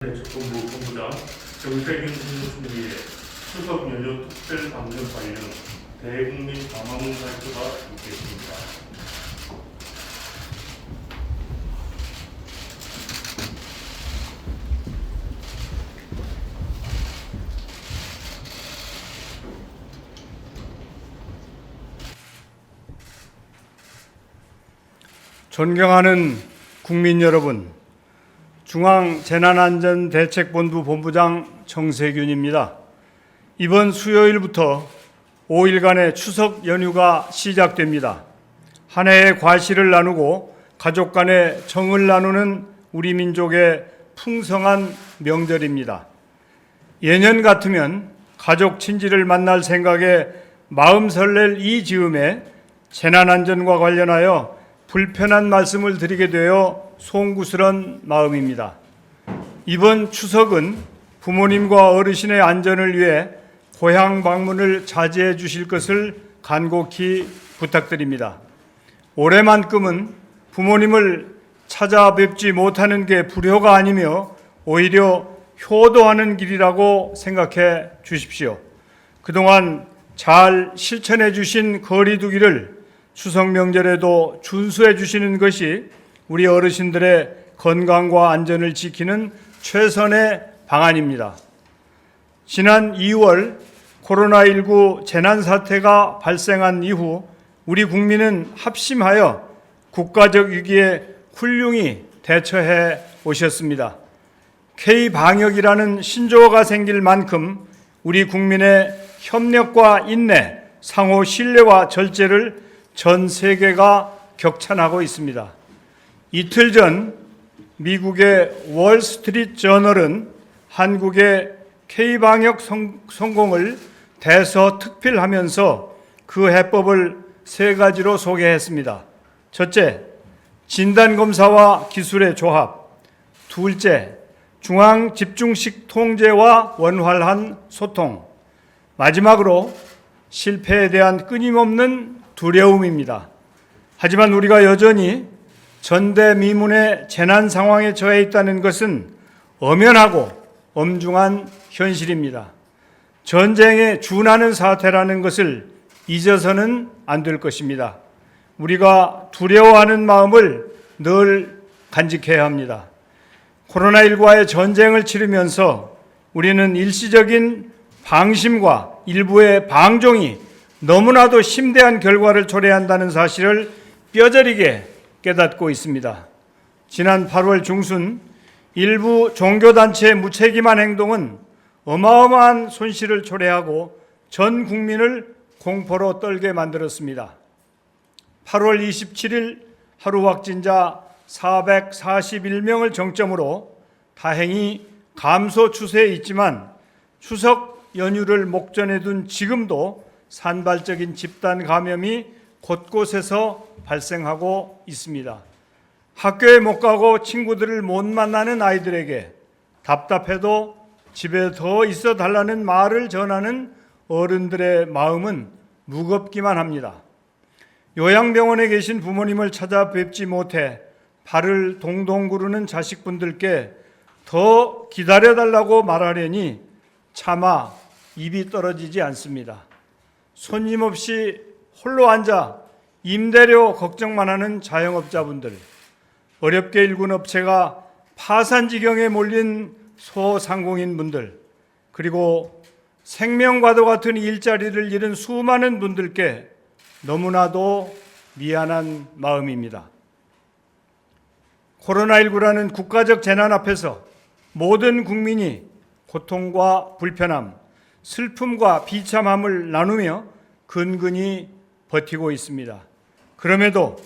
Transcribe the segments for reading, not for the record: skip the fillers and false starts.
대책본부 본부장 정세균 국무총리의 추석 연휴 특별 방문 관련 대국민 담화문 발표가 있겠습니다. 존경하는 국민 여러분, 중앙재난안전대책본부 본부장 정세균입니다. 이번 수요일부터 5일간의 추석 연휴가 시작됩니다. 한 해의 과시를 나누고 가족 간의 정을 나누는 우리 민족의 풍성한 명절입니다. 예년 같으면 가족 친지를 만날 생각에 마음 설렐 이 즈음에 재난안전과 관련하여 불편한 말씀을 드리게 되어 송구스런 마음입니다. 이번 추석은 부모님과 어르신의 안전을 위해 고향 방문을 자제해 주실 것을 간곡히 부탁드립니다. 올해만큼은 부모님을 찾아뵙지 못하는 게 불효가 아니며 오히려 효도하는 길이라고 생각해 주십시오. 그동안 잘 실천해 주신 거리 두기를 추석 명절에도 준수해 주시는 것이 우리 어르신들의 건강과 안전을 지키는 최선의 방안입니다. 지난 2월 코로나19 재난사태가 발생한 이후 우리 국민은 합심하여 국가적 위기에 훌륭히 대처해 오셨습니다. K방역이라는 신조어가 생길 만큼 우리 국민의 협력과 인내, 상호 신뢰와 절제를 전 세계가 격찬하고 있습니다. 이틀 전 미국의 월스트리트 저널은 한국의 K방역 성공을 대서특필하면서 그 해법을 세 가지로 소개했습니다. 첫째, 진단검사와 기술의 조합. 둘째, 중앙집중식 통제와 원활한 소통. 마지막으로 실패에 대한 끊임없는 두려움입니다. 하지만 우리가 여전히 전대미문의 재난 상황에 처해 있다는 것은 엄연하고 엄중한 현실입니다. 전쟁에 준하는 사태라는 것을 잊어서는 안 될 것입니다. 우리가 두려워하는 마음을 늘 간직해야 합니다. 코로나19와의 전쟁을 치르면서 우리는 일시적인 방심과 일부의 방종이 너무나도 심대한 결과를 초래한다는 사실을 뼈저리게 깨닫고 있습니다. 지난 8월 중순 일부 종교단체의 무책임한 행동은 어마어마한 손실을 초래하고 전 국민을 공포로 떨게 만들었습니다. 8월 27일 하루 확진자 441명을 정점으로 다행히 감소 추세에 있지만 추석 연휴를 목전에 둔 지금도 산발적인 집단 감염이 곳곳에서 발생하고 있습니다. 학교에 못 가고 친구들을 못 만나는 아이들에게 답답해도 집에 더 있어 달라는 말을 전하는 어른들의 마음은 무겁기만 합니다. 요양병원에 계신 부모님을 찾아뵙지 못해 발을 동동 구르는 자식분들께 더 기다려달라고 말하려니 차마 입이 떨어지지 않습니다. 손님 없이 홀로 앉아 임대료 걱정만 하는 자영업자분들, 어렵게 일군 업체가 파산 지경에 몰린 소상공인분들, 그리고 생명과도 같은 일자리를 잃은 수많은 분들께 너무나도 미안한 마음입니다. 코로나19라는 국가적 재난 앞에서 모든 국민이 고통과 불편함, 슬픔과 비참함을 나누며 근근히 버티고 있습니다. 그럼에도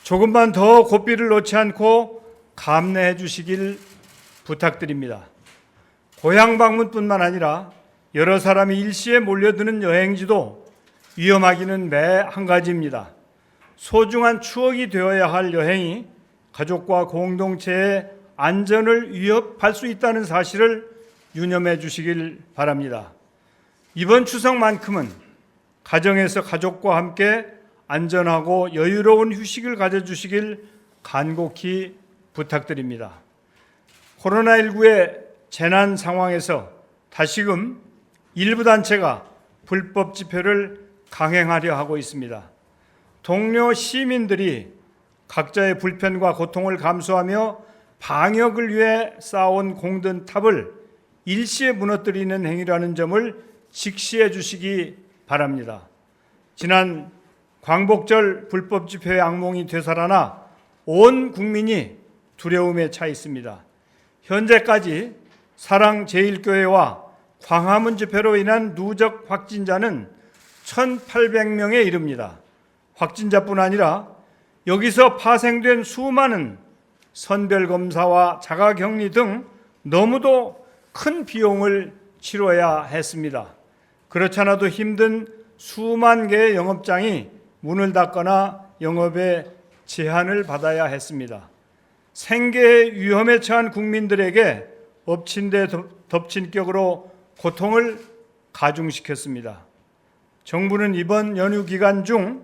조금만 더 고삐를 놓지 않고 감내해 주시길 부탁드립니다. 고향 방문뿐만 아니라 여러 사람이 일시에 몰려드는 여행지도 위험하기는 매 한 가지입니다. 소중한 추억이 되어야 할 여행이 가족과 공동체의 안전을 위협할 수 있다는 사실을 유념해 주시길 바랍니다. 이번 추석만큼은 가정에서 가족과 함께 안전하고 여유로운 휴식을 가져주시길 간곡히 부탁드립니다. 코로나19의 재난 상황에서 다시금 일부 단체가 불법 집회를 강행하려 하고 있습니다. 동료 시민들이 각자의 불편과 고통을 감수하며 방역을 위해 쌓아온 공든 탑을 일시에 무너뜨리는 행위라는 점을 직시해 주시기 바랍니다. 지난 광복절 불법 집회의 악몽이 되살아나 온 국민이 두려움에 차 있습니다. 현재까지 사랑제일교회와 광화문 집회로 인한 누적 확진자는 1,800명에 이릅니다. 확진자뿐 아니라 여기서 파생된 수많은 선별검사와 자가격리 등 너무도 큰 비용을 치러야 했습니다. 그렇지 않아도 힘든 수만 개의 영업장이 문을 닫거나 영업에 제한을 받아야 했습니다. 생계의 위험에 처한 국민들에게 엎친 데 덮친 격으로 고통을 가중시켰습니다. 정부는 이번 연휴 기간 중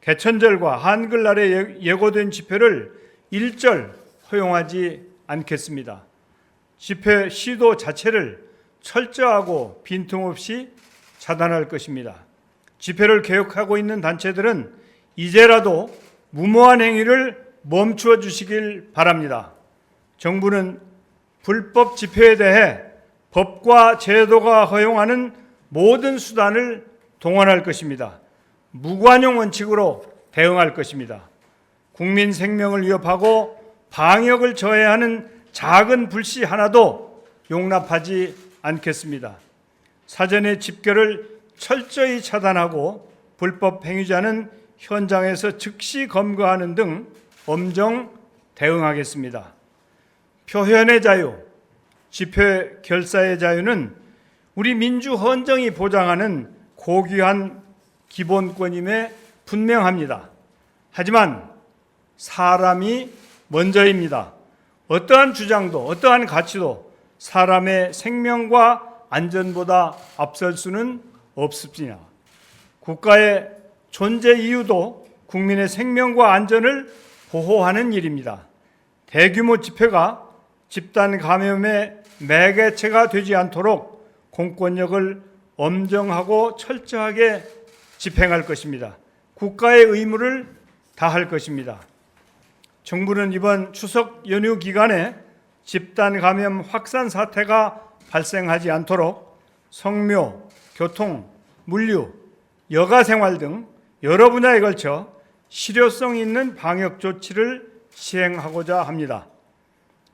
개천절과 한글날에 예고된 집회를 일절 허용하지 않겠습니다. 집회 시도 자체를 철저하고 빈틈없이 차단할 것입니다. 집회를 개혁하고 있는 단체들은 이제라도 무모한 행위를 멈추어 주시길 바랍니다. 정부는 불법 집회에 대해 법과 제도가 허용하는 모든 수단을 동원할 것입니다. 무관용 원칙으로 대응할 것입니다. 국민 생명을 위협하고 방역을 저해하는 작은 불씨 하나도 용납하지 않겠습니다. 사전에 집결을 철저히 차단하고 불법 행위자는 현장에서 즉시 검거하는 등 엄정 대응하겠습니다. 표현의 자유, 집회 결사의 자유는 우리 민주 헌정이 보장하는 고귀한 기본권임에 분명합니다. 하지만 사람이 먼저입니다. 어떠한 주장도 어떠한 가치도 사람의 생명과 안전보다 앞설 수는 없습니다. 국가의 존재 이유도 국민의 생명과 안전을 보호하는 일입니다. 대규모 집회가 집단 감염의 매개체가 되지 않도록 공권력을 엄정하고 철저하게 집행할 것입니다. 국가의 의무를 다할 것입니다. 정부는 이번 추석 연휴 기간에 집단 감염 확산 사태가 발생하지 않도록 성묘, 교통, 물류, 여가 생활 등 여러 분야에 걸쳐 실효성 있는 방역 조치를 시행하고자 합니다.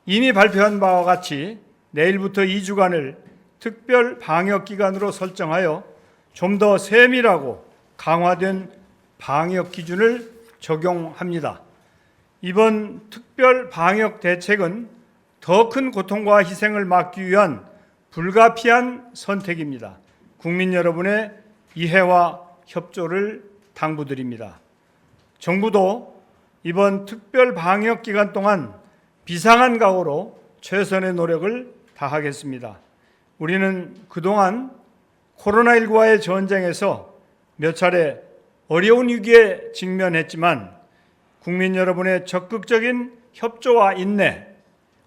이미 발표한 바와 같이 내일부터 2주간을 특별 방역 기간으로 설정하여 좀 더 세밀하고 강화된 방역 기준을 적용합니다. 이번 특별 방역 대책은 더 큰 고통과 희생을 막기 위한 불가피한 선택입니다. 국민 여러분의 이해와 협조를 당부드립니다. 정부도 이번 특별 방역 기간 동안 비상한 각오로 최선의 노력을 다하겠습니다. 우리는 그동안 코로나19와의 전쟁에서 몇 차례 어려운 위기에 직면했지만 국민 여러분의 적극적인 협조와 인내,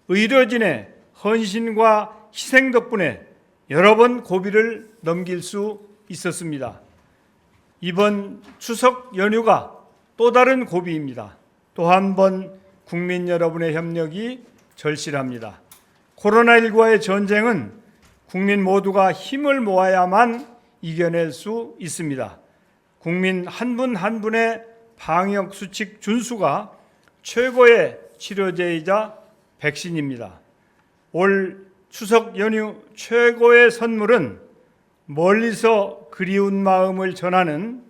의료진의 헌신과 희생 덕분에 여러 번 고비를 넘길 수 있었습니다. 이번 추석 연휴가 또 다른 고비입니다. 또 한 번 국민 여러분의 협력이 절실합니다. 코로나19와의 전쟁은 국민 모두가 힘을 모아야만 이겨낼 수 있습니다. 국민 한 분 한 분의 방역 수칙 준수가 최고의 치료제이자 백신입니다. 올 추석 연휴 최고의 선물은 멀리서 그리운 마음을 전하는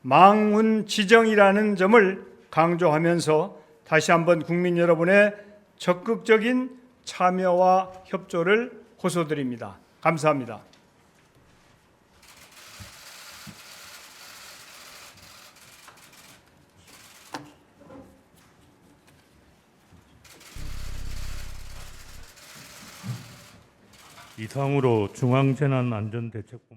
망운지정이라는 점을 강조하면서 다시 한번 국민 여러분의 적극적인 참여와 협조를 호소드립니다. 감사합니다. 이상으로 중앙재난안전대책본부